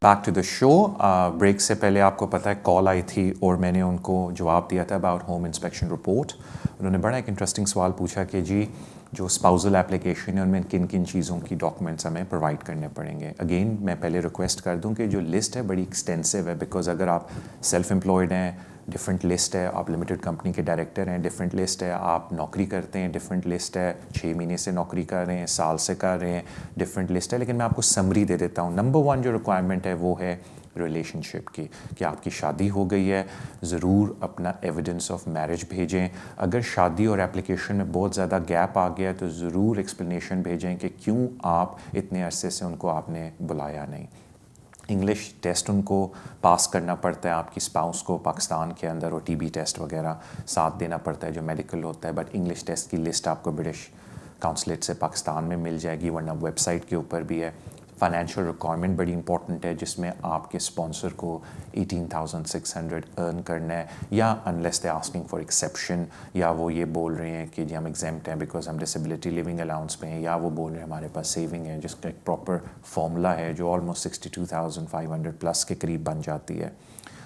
Back to the show. Break से पहले आपको पता है कॉल आई थी और मैंने उनको जवाब दिया था अबाउट होम इंस्पेक्शन रिपोर्ट। उन्होंने बड़ा एक इंटरेस्टिंग सवाल पूछा कि जी जो स्पाउसल एप्लीकेशन है उनमें किन किन चीज़ों की डॉक्यूमेंट्स हमें प्रोवाइड करने पड़ेंगे। अगेन मैं पहले रिक्वेस्ट कर दूं कि जो लिस्ट है बड़ी एक्सटेंसिव है, बिकॉज अगर आप सेल्फ एम्प्लॉयड हैं डिफरेंट लिस्ट है, आप लिमिटेड कंपनी के डायरेक्टर हैं डिफरेंट लिस्ट है, आप नौकरी करते हैं डिफरेंट लिस्ट है, 6 महीने से नौकरी कर रहे हैं, साल से कर रहे हैं डिफरेंट लिस्ट है। लेकिन मैं आपको समरी दे देता हूँ। नंबर 1 जो रिक्वायरमेंट है वो है रिलेशनशिप की, कि आपकी शादी हो गई है, ज़रूर अपना एविडेंस ऑफ मैरिज भेजें। अगर शादी और एप्लीकेशन में बहुत ज़्यादा गैप आ गया तो ज़रूर एक्सप्लेनेशन भेजें कि क्यों आप इतने अरसे से उनको आपने बुलाया नहीं। इंग्लिश टेस्ट उनको पास करना पड़ता है आपकी स्पाउस को पाकिस्तान के अंदर, और टीबी टेस्ट वगैरह साथ देना पड़ता है जो मेडिकल होता है। बट इंग्लिश टेस्ट की लिस्ट आपको ब्रिटिश काउंसलेट से पाकिस्तान में मिल जाएगी, वरना वेबसाइट के ऊपर भी है। फाइनेंशियल रिक्वायरमेंट बड़ी इंपॉर्टेंट है, जिसमें आपके स्पॉन्सर को 18,600 अर्न करना है, या unless they asking for exception, या वो ये बोल रहे हैं कि जी हम एग्जेम्प्ट हैं बिकॉज हम डिसेबिलिटी लिविंग अलाउंस पे हैं, या वो बोल रहे हैं हमारे पास सेविंग है, जिसका एक प्रॉपर फॉर्मूला है जो ऑलमोस्ट 62,500 प्लस के करीब बन जाती है।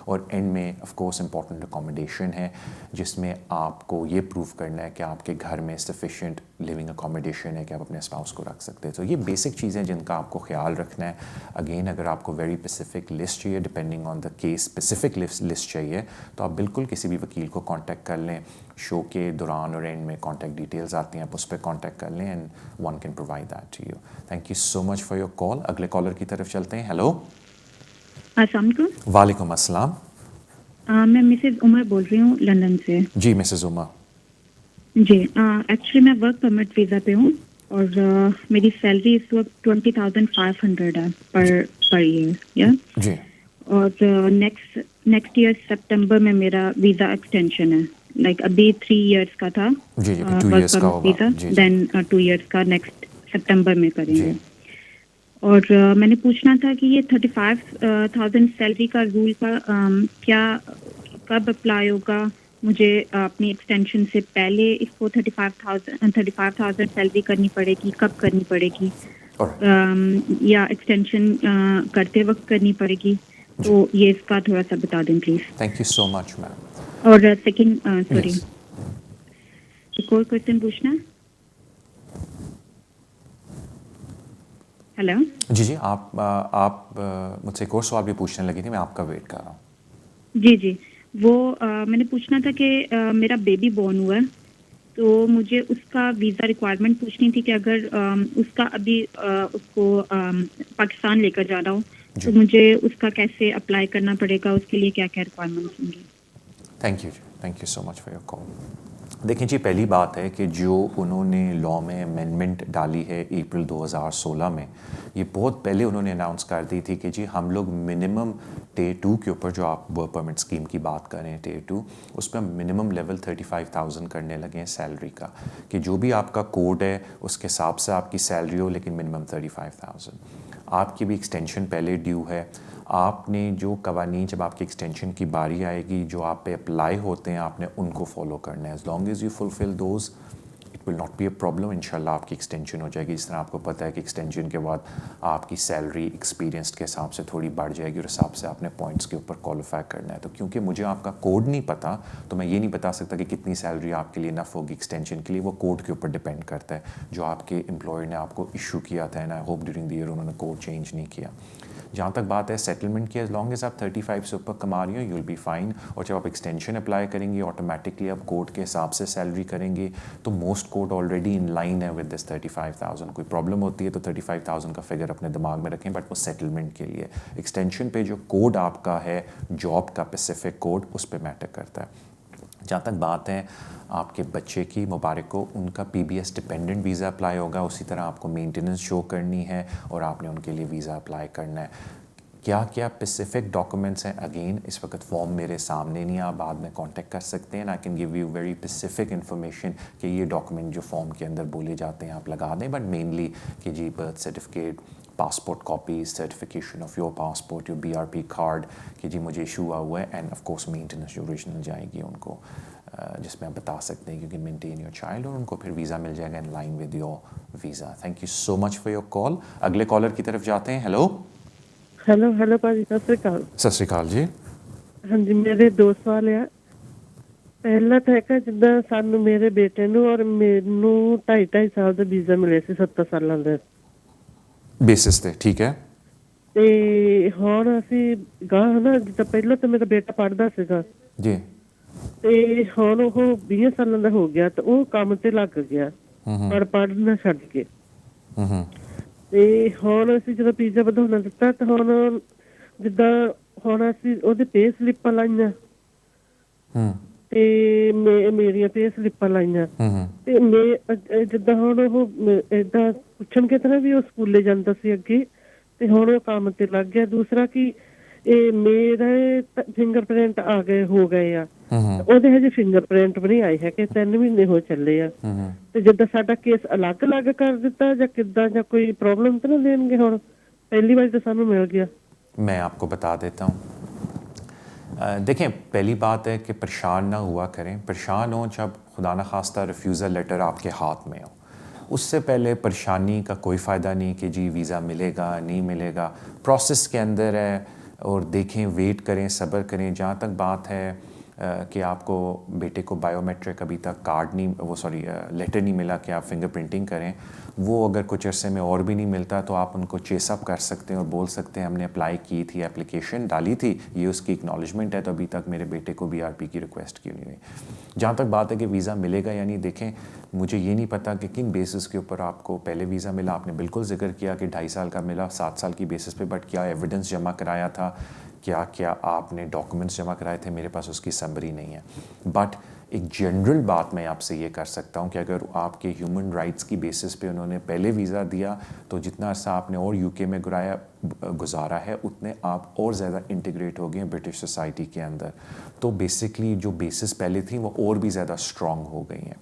और एंड में ऑफ कोर्स इंपॉर्टेंट अकोमोडेशन है, जिसमें आपको ये प्रूव करना है कि आपके घर में सफिशिएंट लिविंग अकोमोडेशन है कि आप अपने स्पाउस को रख सकते हैं। तो ये बेसिक चीज़ें जिनका आपको ख्याल रखना है। अगेन अगर आपको वेरी स्पेसिफिक लिस्ट चाहिए, depending on the case specific list चाहिए, तो आप बिल्कुल किसी भी वकील को कॉन्टैक्ट कर लें। शो के दौरान और एंड में कॉन्टैक्ट डिटेल्स आती हैं, आप उस पर कॉन्टैक्ट कर लें and one can provide that to you. Thank you so much for your call. अगले कॉलर की तरफ चलते हैं। हेलो। अस्सलाम वालेकुम। वालेकुम अस्सलाम। मैं मिसेज उमर बोल रही हूँ लंदन से। जी मिसेज उमर। जी एक्चुअली मैं वर्क परमिट वीज़ा पे हूँ और मेरी सैलरी इस वक्त 20,500 है पर ईयर या। जी और नेक्स्ट ईयर सितंबर में मेरा वीज़ा एक्सटेंशन है। लाइक अभी 3 इयर्स का था जी जी, अभी 2 वर्क इयर्स का परमिट होगा। वीज़ा, जी जी देन 2 इयर्स का नेक्स्ट सितंबर में करेंगे। जी और मैंने पूछना था कि ये 35,000 सैलरी का रूल का क्या कब अप्लाई होगा? मुझे अपनी एक्सटेंशन से पहले इसको 35,000 सैलरी करनी पड़ेगी? कब करनी पड़ेगी? या एक्सटेंशन करते वक्त करनी पड़ेगी? तो ये इसका थोड़ा सा बता दें please. Thank you so much ma'am. और सेकंड सॉरी, एक और क्वेश्चन पूछना। हेलो। जी जी, आप मुझसे एक और सवाल भी पूछने लगी थी, मैं आपका वेट कर रहा हूँ। जी जी, वो मैंने पूछना था कि मेरा बेबी बॉर्न हुआ है, तो मुझे उसका वीज़ा रिक्वायरमेंट पूछनी थी कि अगर उसका अभी उसको पाकिस्तान लेकर जाना हो तो मुझे उसका कैसे अप्लाई करना पड़ेगा, उसके लिए क्या क्या रिक्वायरमेंट्स होंगी? Thank you so much for your call. देखिए जी, पहली बात है कि जो उन्होंने लॉ में अमेंडमेंट डाली है अप्रैल 2016 में, ये बहुत पहले उन्होंने अनाउंस कर दी थी कि जी हम लोग मिनिमम टियर 2 के ऊपर, जो आप वर्क परमिट स्कीम की बात कर रहे हैं टियर 2, उस पर मिनिमम लेवल 35,000 करने लगे हैं सैलरी का, कि जो भी आपका कोड है उसके हिसाब से आपकी सैलरी हो, लेकिन मिनिमम 35,000। आपकी भी एक्सटेंशन पहले ड्यू है। आपने जो कवानीन, जब आपकी एक्सटेंशन की बारी आएगी, जो आप पे अप्लाई होते हैं, आपने उनको फॉलो करना है। As long as you fulfil those, it will not be a problem. इंशाल्लाह आपकी एक्सटेंशन हो जाएगी। जिस तरह आपको पता है कि एक्सटेंशन के बाद आपकी सैलरी एक्सपीरियंस के हिसाब से थोड़ी बढ़ जाएगी, और हिसाब से आपने पॉइंट्स के ऊपर क्वालिफाई करना है। तो क्योंकि मुझे आपका कोड नहीं पता, तो मैं ये नहीं बता सकता कि कितनी सैलरी आपके लिए इनफ होगी एक्सटेंशन के लिए। वो कोड के ऊपर डिपेंड करता है जो आपके एम्प्लॉयर ने आपको इशू किया था, and I hope during the year उन्होंने कोड चेंज नहीं किया। जहाँ तक बात है सेटलमेंट की, एज लॉन्ग एज आप 35 से ऊपर कमा रही हो, यू विल बी फाइन। और जब आप एक्सटेंशन अप्लाई करेंगी, ऑटोमेटिकली आप कोड के हिसाब से सैलरी करेंगे, तो most code already in line है विद दिस 35,000। कोई प्रॉब्लम होती है तो 35,000 का फिगर अपने दिमाग में रखें, बट वो सेटलमेंट के लिए। एक्सटेंशन पे जो कोड आपका है, जॉब का स्पेसिफिक कोड, उस पर मैटर करता है। जहाँ तक बात है आपके बच्चे की, मुबारक को, उनका PBS डिपेंडेंट वीज़ा अप्लाई होगा। उसी तरह आपको मेंटेनेंस शो करनी है और आपने उनके लिए वीज़ा अप्लाई करना है। क्या क्या स्पेसिफिक डॉक्यूमेंट्स हैं, अगेन इस वक्त फॉर्म मेरे सामने नहीं है, आप बाद में कांटेक्ट कर सकते हैं। I can give you very specific information कि ये डॉक्यूमेंट जो फॉर्म के अंदर बोले जाते हैं आप लगा दें, बट मेनली कि जी birth certificate, passport copies, certification of your passport, your BRP card कि जी मुझे इशू हुआ है, एंड ऑफ कोर्स मेंटेनेंस जो ओरिजिनल जाएगी उनको, जिसमें आप बता सकते हैं क्योंकि मेंटेन योर चाइल्ड, और उनको फिर वीज़ा मिल जाएगा in line with your visa. Thank you so much for your call. अगले कॉलर की तरफ जाते हैं। हेलो। ਹੈਲੋ ਹੈਲੋ ਭਾਜੀ, ਸਤਿ ਸ੍ਰੀ ਅਕਾਲ। ਸਤਿ ਸ਼੍ਰੀ ਅਕਾਲ ਜੀ। ਹਾਂਜੀ, ਮੇਰੇ 2 ਸਵਾਲ ਆ। ਪਹਿਲਾ ਤਾਂ ਹੈਗਾ, ਜਿੱਦਾਂ ਸਾਨੂੰ ਮੇਰੇ ਬੇਟੇ ਨੂੰ ਔਰ ਮੈਨੂੰ 2.5 ਸਾਲ ਦਾ ਵੀਜ਼ਾ ਮਿਲਿਆ ਸੀ 70 ਸਾਲਾਂ ਦਾ, ਬੇਸਿਸ ਤੇ ਠੀਕ ਹੈ। ਤੇ ਹੁਣ ਅਸੀਂ ਗਾਂ ਨਾ, ਜਿੱਦਾਂ ਪਹਿਲਾਂ ਤਾਂ ਮੇਰਾ ਬੇਟਾ ਪੜ੍ਹਦਾ ਸੀਗਾ, ਜੀ। ਤੇ ਹੁਣ ਉਹ 20 ਸਾਲਾਂ ਦਾ ਹੋ ਗਿਆ, ਤੇ ਉਹ ਕੰਮ ਤੇ ਲੱਗ ਗਿਆ ਪੜ੍ਹਨਾ ਛੱਡ ਕੇ। ਤੇ ਹੁਣ ਅਸੀਂ ਜਦੋਂ ਵੀਜ਼ਾ ਵਧਾਉਣਾ ਦਿੱਤਾ, ਤੇ ਹੁਣ ਜਿੱਦਾਂ ਹੁਣ ਅਸੀਂ ਉਹਦੇ ਪੇ ਸਲਿੱਪਾਂ ਲਾਈਆਂ, ਤੇ ਮੇਰੀਆਂ ਪੇ ਸਲਿੱਪਾਂ ਲਾਈਆਂ, ਤੇ ਮੈਂ ਜਿੱਦਾਂ ਹੁਣ ਉਹ ਏਦਾਂ ਪੁੱਛਣਗੇ ਤਾਂ ਵੀ ਉਹ ਸਕੂਲੇ ਜਾਂਦਾ ਸੀ ਅੱਗੇ, ਤੇ ਹੁਣ ਉਹ ਕੰਮ ਤੇ ਲੱਗ ਗਿਆ। ਦੂਸਰਾ ਕਿ ਇਹ ਮੇਰੇ ਫਿੰਗਰਪ੍ਰਿੰਟ ਆ ਗਏ ਹੋ ਗਏ ਆ, ਉਹਦੇ ਹਜੇ ਫਿੰਗਰਪ੍ਰਿੰਟ ਵੀ ਨਹੀਂ ਆਏ ਹੈਗੇ, 3 ਮਹੀਨੇ ਹੋ ਚੱਲੇ ਆ। ਤੇ ਜਿੱਦਾਂ ਸਾਡਾ ਕੇਸ ਅਲੱਗ-ਅਲੱਗ ਕਰ ਦਿੱਤਾ ਜਾਂ ਕਿੱਦਾਂ, ਜਾਂ ਕੋਈ प्रॉब्लम तो ना देंगे? ਹੁਣ पहली बार तो सानू मिल गया। मैं आपको बता देता हूँ। देखें, पहली बात है कि परेशान ना हुआ करें। परेशान हो जब खुदा न खास्ता रिफ्यूज़ल लेटर आपके हाथ में हो, उससे पहले परेशानी का कोई फ़ायदा नहीं कि जी वीज़ा मिलेगा नहीं मिलेगा। प्रोसेस के अंदर है, और देखें, वेट करें, सब्र करें। जहाँ तक बात है कि आपको बेटे को बायोमेट्रिक अभी तक कार्ड नहीं, लेटर नहीं मिला कि आप फिंगरप्रिंटिंग करें, वो अगर कुछ अरसे में और भी नहीं मिलता तो आप उनको चेसअप कर सकते हैं और बोल सकते हैं हमने अप्लाई की थी, एप्लीकेशन डाली थी, ये उसकी एक्नॉलेजमेंट है, तो अभी तक मेरे बेटे को BRP की रिक्वेस्ट क्यों नहीं हुई। जहाँ तक बात है कि वीज़ा मिलेगा या नहीं, देखें, मुझे ये नहीं पता कि किन बेसिस के ऊपर आपको पहले वीज़ा मिला। आपने बिल्कुल जिक्र किया कि 2.5 साल का मिला 7 साल की बेसिस पे, बट क्या एविडेंस जमा कराया था, क्या क्या आपने डॉक्यूमेंट्स जमा कराए थे, मेरे पास उसकी समरी नहीं है। बट एक जनरल बात मैं आपसे ये कर सकता हूँ कि अगर आपके ह्यूमन राइट्स की बेसिस पे उन्होंने पहले वीज़ा दिया, तो जितना अर्सा आपने और UK में गुजारा है, उतने आप और ज़्यादा इंटीग्रेट हो गए हैं ब्रिटिश सोसाइटी के अंदर। तो बेसिकली जो बेसिस पहले थी वो और भी ज़्यादा स्ट्रॉन्ग हो गई हैं।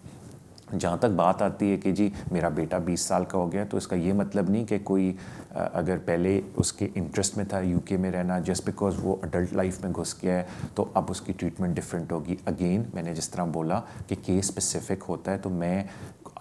जहाँ तक बात आती है कि जी मेरा बेटा 20 साल का हो गया, तो इसका ये मतलब नहीं कि कोई अगर पहले उसके इंटरेस्ट में था UK में रहना, जस्ट बिकॉज वो अडल्ट लाइफ में घुस गया है तो अब उसकी ट्रीटमेंट डिफरेंट होगी। अगेन, मैंने जिस तरह बोला कि केस स्पेसिफिक होता है, तो मैं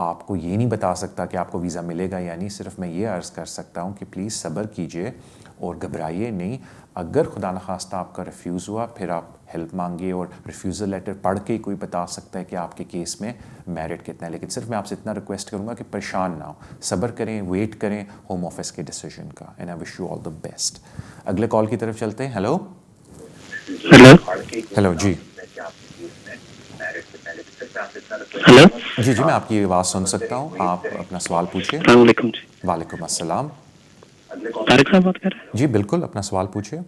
आपको ये नहीं बता सकता कि आपको वीज़ा मिलेगा या नहीं। सिर्फ मैं ये अर्ज़ कर सकता हूँ कि प्लीज़ सब्र कीजिए और घबराइए नहीं। अगर खुदा न खास्ता आपका रिफ्यूज़ हुआ, फिर आप हेल्प मांगिए, और रिफ्यूज़ल लेटर पढ़ के ही कोई बता सकता है कि आपके केस में मेरिट कितना है। लेकिन सिर्फ मैं आपसे इतना रिक्वेस्ट करूँगा कि परेशान ना हो, सब्र करें, वेट करें होम ऑफिस के डिसीजन का। And I wish you all the best. अगले कॉल की तरफ चलते हैं। हेलो हेलो हेलो जी। हेलो जी जी, मैं आपकी आवाज़ सुन सकता हूँ, आप अपना सवाल पूछिए। अस्सलाम वालेकुम जी। वालेकुम अस्सलाम। तारिक साहब बात कर रहे हैं? जी बिल्कुल, अपना सवाल पूछिए।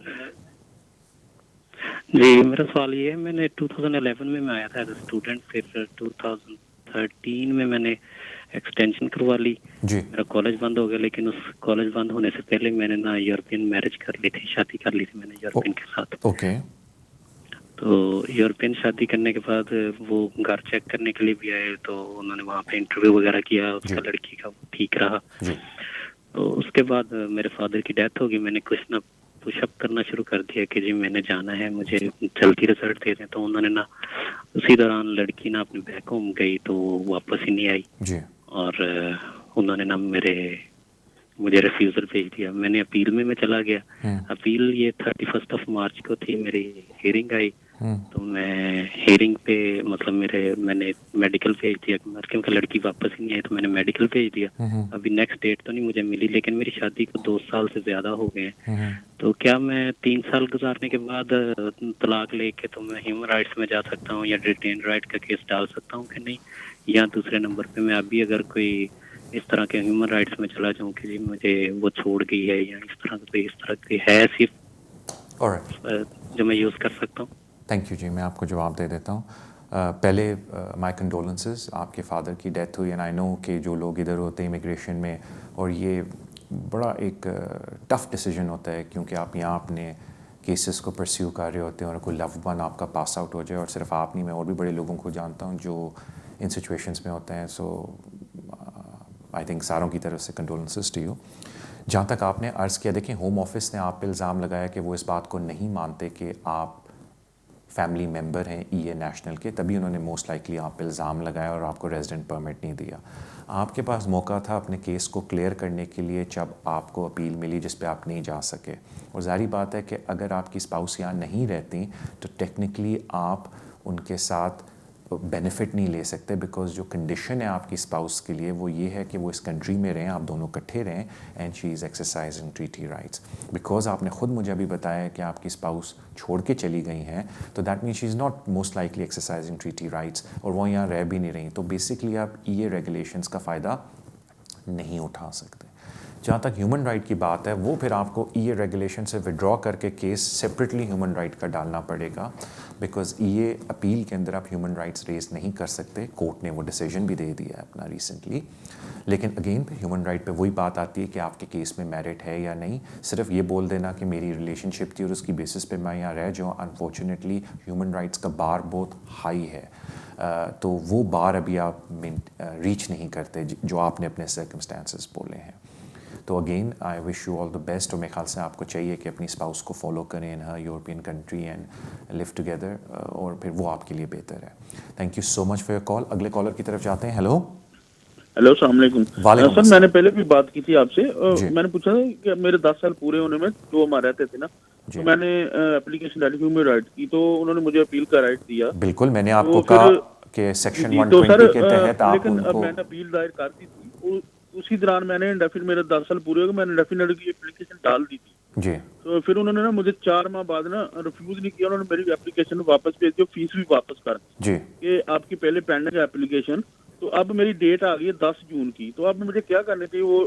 जी, मेरा सवाल ये है, मैंने 2011 में मैं आया था एज ए स्टूडेंट, फिर 2013 में मैंने एक्सटेंशन करवा ली। जी। मेरा कॉलेज बंद हो गया, लेकिन उस कॉलेज बंद होने से पहले मैंने ना यूरोपियन मैरिज कर ली थी, शादी कर ली थी मैंने यूरोपियन के साथ। ओके। तो यूरोपियन शादी करने के बाद वो घर चेक करने के लिए भी आए, तो उन्होंने वहाँ पे इंटरव्यू वगैरह किया, उसका लड़की का ठीक रहा। जी। तो उसके बाद मेरे फादर की डेथ होगी, मैंने कुछ ना पुशअप करना शुरू कर दिया कि जी मैंने जाना है, मुझे जल्दी रिजल्ट दे दें। तो उन्होंने ना उसी दौरान लड़की ना अपने बैक होम गई, तो वापस ही नहीं आई जी। और उन्होंने ना मुझे रिफ्यूज़ल भेज दिया। मैंने अपील में मैं चला गया। अपील ये 31 मार्च को थी, मेरी हियरिंग आई। तो मैं हियरिंग पे मतलब मैंने मेडिकल भेज दिया, क्योंकि लड़की वापस ही नहीं आई, तो मैंने मेडिकल भेज दिया। अभी नेक्स्ट डेट तो नहीं मुझे मिली, लेकिन मेरी शादी को 2 साल से ज़्यादा हो गए हैं। तो क्या मैं 3 साल गुजारने के बाद तलाक लेके तो मैं ह्यूमन राइट्स में जा सकता हूँ या डिटेन राइट का केस डाल सकता हूँ कि नहीं? या दूसरे नंबर पे मैं अभी अगर कोई इस तरह के ह्यूमन राइट्स में चला जाऊँ कि जी मुझे वो छोड़ गई है, या इस तरह की है सिर्फ जो मैं यूज़ कर सकता हूँ? थैंक यू जी, मैं आपको जवाब दे देता हूँ। पहले माय कंडोलेंसेस, आपके फादर की डेथ हुई, एंड आई नो कि जो लोग इधर होते हैं इमिग्रेशन में, और ये बड़ा एक टफ़ डिसीजन होता है, क्योंकि आप यहाँ अपने केसेस को परस्यू कर रहे होते हैं और कोई लव्ड वन आपका पास आउट हो जाए, और सिर्फ आप नहीं, मैं और भी बड़े लोगों को जानता हूँ जो इन सिचुएशंस में होते हैं। सो आई थिंक सारों की तरफ से कंडोलेंसेस टू यू। जहाँ तक आपने अर्ज़ किया, देखिए होम ऑफिस ने आप पे इल्ज़ाम लगाया कि वो इस बात को नहीं मानते कि आप फैमिली मेम्बर हैं ईए नेशनल के, तभी उन्होंने मोस्ट लाइकली आप पे इल्ज़ाम लगाया और आपको रेजिडेंट परमिट नहीं दिया। आपके पास मौका था अपने केस को क्लियर करने के लिए जब आपको अपील मिली जिस पे आप नहीं जा सके। और ज़ाहिर बात है कि अगर आपकी स्पाउस यहाँ नहीं रहती तो टेक्निकली आप उनके साथ बेनिफिट नहीं ले सकते, बिकॉज जो कंडीशन है आपकी स्पाउस के लिए वो ये है कि वो इस कंट्री में रहें, आप दोनों इकट्ठे रहें, and she is exercising treaty rights. Because आपने ख़ुद मुझे अभी बताया कि आपकी स्पाउस छोड़ के चली गई हैं, तो that mean she is not most likely exercising treaty rights, और वो यहाँ रह भी नहीं रही। तो बेसिकली आप ये रेगुलेशंस का फ़ायदा नहीं उठा सकते। जहाँ तक ह्यूमन राइट की बात है, वो फिर आपको ये रेगुलेशन से विड्रॉ करके केस सेपरेटली ह्यूमन राइट का डालना पड़ेगा, बिकॉज ये अपील के अंदर आप ह्यूमन राइट्स रेज नहीं कर सकते। कोर्ट ने वो डिसीजन भी दे दिया है अपना रिसेंटली। लेकिन अगेन पे ह्यूमन राइट पे वही बात आती है कि आपके केस में मेरिट है या नहीं। सिर्फ ये बोल देना कि मेरी रिलेशनशिप थी और उसकी बेसिस पे मैं यहाँ रह जाऊँ, अनफॉर्चुनेटली ह्यूमन राइट्स का बार बहुत हाई है, तो वो बार अभी आप रीच नहीं करते जो आपने अपने सर्कमस्टांसेस बोले हैं। तो again I wish you all the best. और मेरे ख्याल से आपको चाहिए कि अपनी स्पाउस को फॉलो करें इन हर European country and live together, और फिर वो आपके लिए बेहतर है। Thank you so much for your call. अगले कॉलर की तरफ जाते हैं। हेलो अस्सलाम वालेकुम सर, मैंने पहले भी बात की थी आपसे। मैंने पूछा था कि मेरे 10 साल पूरे होने में जो हमारे रहते थे ना, तो मैंने एप्लीकेशन डाली ह्यूमन राइट की, तो उन्होंने मुझे अपील का राइट दिया। बिल्कुल, मैंने आपको कहा कि सेक्शन 120 के तहत आप लेकिन उनको... मैंने अपील दायर कर दी थी, उसी दौरान मैंने इंडेफिनिट, मेरे 10 साल पूरे हो गए, मैंने इंडेफिनिट की एप्लीकेशन डाल दी थी जी। तो फिर उन्होंने ना मुझे 4 माह बाद ना रिफ्यूज नहीं किया, उन्होंने मेरी एप्लीकेशन वापस भेज दी, फीस भी वापस कर दी जी कि आपकी पहले पेंडिंग एप्लीकेशन। तो अब मेरी डेट आ गई है 10 जून की, तो अब मुझे क्या करना चाहिए? वो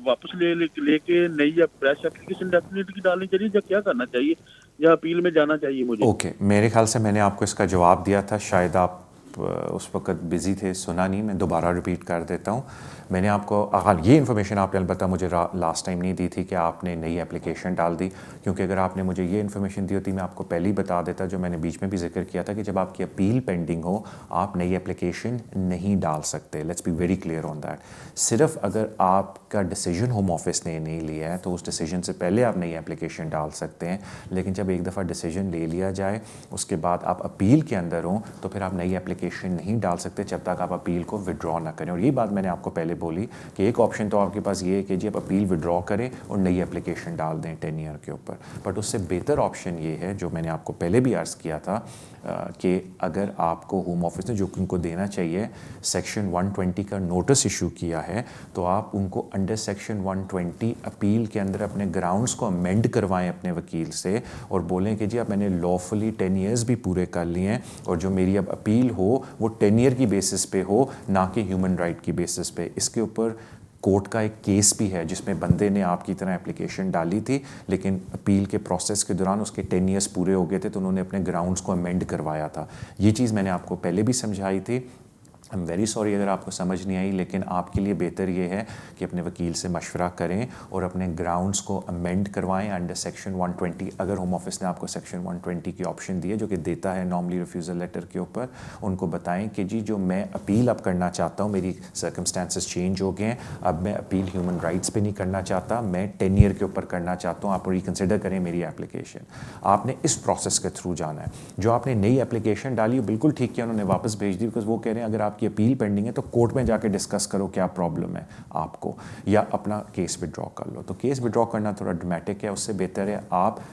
वापस लेके नई फ्रेश एप्लीकेशन डेफिनेट की डालनी चाहिए, या क्या करना चाहिए, या अपील में जाना चाहिए मुझे? ओके, मेरे ख्याल से मैंने आपको इसका जवाब दिया था, शायद आप उस वक्त बिज़ी थे, सुना नहीं। मैं दोबारा रिपीट कर देता हूँ। मैंने आपको ये इन्फॉर्मेशन आपने अलबत्ता मुझे लास्ट टाइम नहीं दी थी कि आपने नई एप्लीकेशन डाल दी, क्योंकि अगर आपने मुझे ये इन्फॉर्मेशन दी होती मैं आपको पहले ही बता देता, जो मैंने बीच में भी जिक्र किया था कि जब आपकी अपील पेंडिंग हो आप नई एप्लीकेशन नहीं डाल सकते। Let's be very clear on that. सिर्फ अगर आपका डिसीजन होम ऑफिस ने नहीं लिया है तो उस डिसीजन से पहले आप नई एप्लीकेशन डाल सकते हैं, लेकिन जब एक दफ़ा डिसीजन ले लिया जाए उसके बाद आप अपील के अंदर हों तो फिर आप नई एप्लीकेशन नहीं डाल सकते जब तक आप अपील को विड्रॉ ना करें। और ये बात मैंने आपको पहले बोली कि एक ऑप्शन तो आपके पास ये है कि जी आप अपील विड्रॉ करें और नई एप्लीकेशन डाल दें 10 ईयर के ऊपर, बट उससे बेहतर ऑप्शन ये है जो मैंने आपको पहले भी अर्ज़ किया था कि अगर आपको होम ऑफिस ने जो उनको देना चाहिए सेक्शन 120 का नोटिस इशू किया है, तो आप उनको अंडर सेक्शन 120 अपील के अंदर अपने ग्राउंड्स को अमेंड करवाएं अपने वकील से और बोलें कि जी अब मैंने लॉफुली 10 ईयर्स भी पूरे कर लिए हैं और जो मेरी अब अपील हो वो 10 ईयर की बेसिस पे हो, ना कि ह्यूमन राइट की बेसिस पे। इसके ऊपर कोर्ट का एक केस भी है जिसमें बंदे ने आपकी तरह एप्लीकेशन डाली थी, लेकिन अपील के प्रोसेस के दौरान उसके 10 ईयर्स पूरे हो गए थे तो उन्होंने अपने ग्राउंड्स को अमेंड करवाया था। ये चीज़ मैंने आपको पहले भी समझाई थी। आई एम वेरी सॉरी अगर आपको समझ नहीं आई, लेकिन आपके लिए बेहतर ये है कि अपने वकील से मशवरा करें और अपने ग्राउंड्स को अमेंड करवाएं अंडर सेक्शन 120। अगर होम ऑफिस ने आपको सेक्शन 120 की ऑप्शन दी है जो कि देता है नॉर्मली रिफ्यूज़ल लेटर के ऊपर, उनको बताएं कि जी जो मैं अपील अब करना चाहता हूँ, मेरी सर्कमस्टांसेस चेंज हो गए हैं, अब मैं अपील ह्यूमन राइट्स पे नहीं करना चाहता, मैं 10 ईयर के ऊपर करना चाहता हूँ, आप रिकन्सिडर करें मेरी एप्लीकेशन। आपने इस प्रोसेस के थ्रू जाना है। जो आपने नई एप्लीकेशन डाली बिल्कुल ठीक किया, उन्होंने वापस भेज दी, बिकॉज वो कह रहे हैं अगर आपकी अपील पेंडिंग है तो कोर्ट में जाके डिस्कस करो क्या प्रॉब्लम है आपको, या अपना केस विड्रॉ कर लो। तो केस विड्रॉ करना थोड़ा ड्रामेटिक है, उससे बेहतर है आप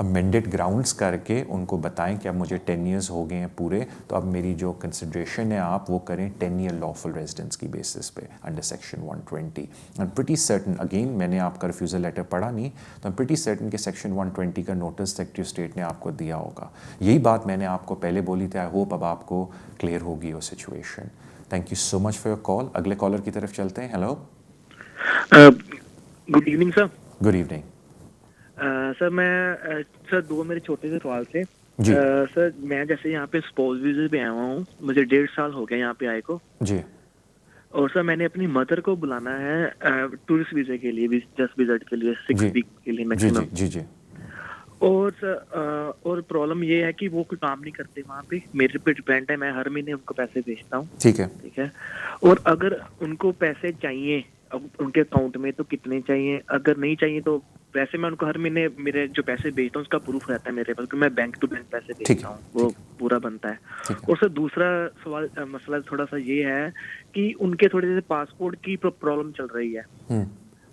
अमेंडेड ग्राउंड्स करके उनको बताएं कि अब मुझे 10 ईयर्स हो गए हैं पूरे, तो अब मेरी जो कंसिडरेशन है आप वो करें 10 ईयर लॉफुल रेजिडेंस की बेसिस पे under section 120। I am pretty certain, again मैंने आपका रिफ्यूज़ल लेटर पढ़ा नहीं, तो आई एम प्रिटी सर्टन कि सेक्शन 120 का नोटिस सेक्रेटरी ऑफ स्टेट ने आपको दिया होगा। यही बात मैंने आपको पहले बोली थी। आई होप अब आपको क्लियर होगी वो situation. Thank you so much for your call. अगले कॉलर की तरफ चलते हैं। Hello, good evening sir. Good evening sir मैं सर दो मेरे छोटे से सवाल थे जी। सर मैं जैसे यहाँ पे स्पाउस वीज़े पे आया हूँ, मुझे 1.5 साल हो गया यहाँ पे आए को जी, और सर मैंने अपनी मदर को बुलाना है टूरिस्ट वीज़े के लिए, जस्ट विजिट के लिए 6 वीक के लिए जी मैक्सिमम। जी जी। और सर और प्रॉब्लम ये है कि वो कोई काम नहीं करते वहाँ पे, मेरे पे डिपेंड है, मैं हर महीने उनको पैसे भेजता हूँ। ठीक है, ठीक है। और अगर उनको पैसे चाहिए अब उनके अकाउंट में तो कितने चाहिए, अगर नहीं चाहिए तो वैसे मैं उनको हर महीने मेरे जो पैसे भेजता हूँ उसका प्रूफ रहता है मेरे पास, क्योंकि मैं बैंक टू बैंक पैसे ठीक है, भेजता हूँ, वो पूरा बनता है। ठीक है। और सर दूसरा सवाल मसला थोड़ा सा ये है कि उनके थोड़े से पासपोर्ट की प्रॉब्लम चल रही है।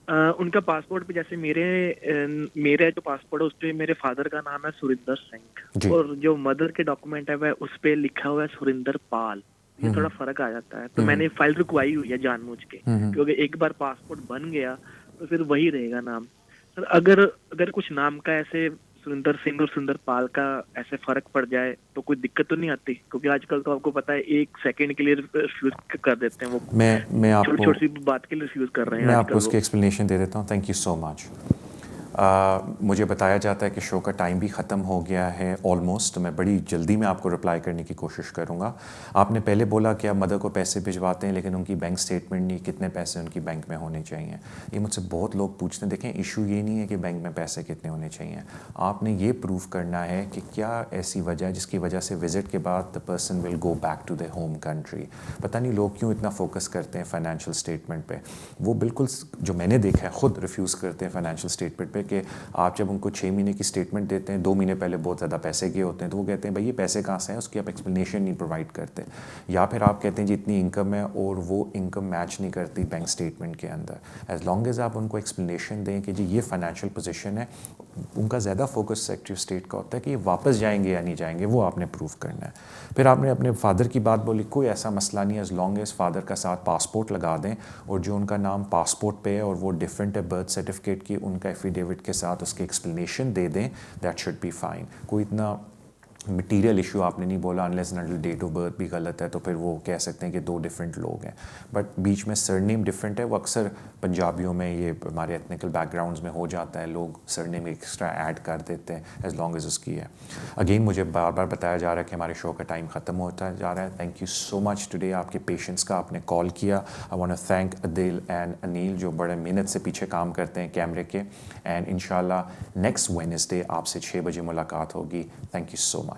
उनका पासपोर्ट पे जैसे मेरे जो पासपोर्ट है उस पे मेरे फादर का नाम है सुरिंदर जी। सिंह, और जो मदर के डॉक्यूमेंट है वह उस पे लिखा हुआ है सुरिंदर पाल। ये थोड़ा फर्क आ जाता है, तो मैंने फाइल रुकवाई हुई है जानबूझ के, क्योंकि एक बार पासपोर्ट बन गया तो फिर वही रहेगा नाम। सर अगर कुछ नाम का ऐसे सुरिंदर सिंह और सुरिंदर पाल का ऐसे फर्क पड़ जाए तो कोई दिक्कत तो नहीं आती? क्योंकि आजकल तो आपको पता है 1 सेकंड के लिए रिफ्यूज कर देते हैं वो, मैं आपको छोटी छोटी बात के लिए रिफ्यूज कर रहे हैं मैं आजकल आपको उसकी वो। एक्सप्लेनेशन दे देता हूँ। Thank you so much. मुझे बताया जाता है कि शो का टाइम भी ख़त्म हो गया है ऑलमोस्ट, तो मैं बड़ी जल्दी में आपको रिप्लाई करने की कोशिश करूँगा। आपने पहले बोला कि आप मदर को पैसे भिजवाते हैं लेकिन उनकी बैंक स्टेटमेंट नहीं, कितने पैसे उनकी बैंक में होने चाहिए। ये मुझसे बहुत लोग पूछते हैं। देखें, इशू ये नहीं है कि बैंक में पैसे कितने होने चाहिए, आपने ये प्रूव करना है कि क्या ऐसी वजह है जिसकी वजह से विज़िट के बाद the person will go back to the home country. पता नहीं लोग क्यों इतना फोकस करते हैं फाइनेंशियल स्टेटमेंट पे। वो बिल्कुल जो मैंने देखा है खुद रिफ्यूज़ करते हैं फाइनेंशियल स्टेटमेंट पे कि आप जब उनको 6 महीने की स्टेटमेंट देते हैं, 2 महीने पहले बहुत ज़्यादा पैसे गए होते हैं, तो वो कहते हैं भाई ये पैसे कहाँ से हैं, उसकी आप एक्सप्लेनेशन नहीं प्रोवाइड करते। या फिर आप कहते हैं जितनी इनकम है और वो इनकम मैच नहीं करती बैंक स्टेटमेंट के अंदर। एज लॉन्ग एज आप उनको एक्सप्लेनेशन दें कि जी ये फाइनेंशियल पोजीशन है, उनका ज़्यादा फोकस सेक्रेटरी ऑफ स्टेट का होता है कि ये वापस जाएंगे या नहीं जाएंगे, वो आपने प्रूव करना है। फिर आपने अपने फादर की बात बोली, कोई ऐसा मसला नहीं है एज लॉन्ग एज फादर का साथ पासपोर्ट लगा दें और जो उनका नाम पासपोर्ट पे है और वो डिफरेंट है बर्थ सर्टिफिकेट की, उनका एफिडेविट के साथ उसकी एक्सप्लेनेशन दे दें, दैट शुड बी फाइन। कोई इतना मटीरियल इशू आपने नहीं बोला। Unless and until date of birth भी गलत है तो फिर वो कह सकते हैं कि 2 डिफरेंट लोग हैं, बट बीच में सरनेम डिफरेंट है। वो अक्सर पंजाबियों में, ये हमारे एथनिकल बैकग्राउंड्स में हो जाता है, लोग सरनेम एक्स्ट्रा ऐड कर देते हैं एज लॉन्ग एज उसकी है। अगेन मुझे बार बार बताया जा रहा है कि हमारे शो का टाइम ख़त्म होता जा रहा है। Thank you so much today, आपके पेशेंस का, आपने कॉल किया। I want to thank Adil and Anil जो बड़े मेहनत से पीछे काम करते हैं कैमरे के। एंड इंशाल्लाह नेक्स्ट वेडनेसडे आपसे 6 बजे मुलाकात होगी। Thank you so much.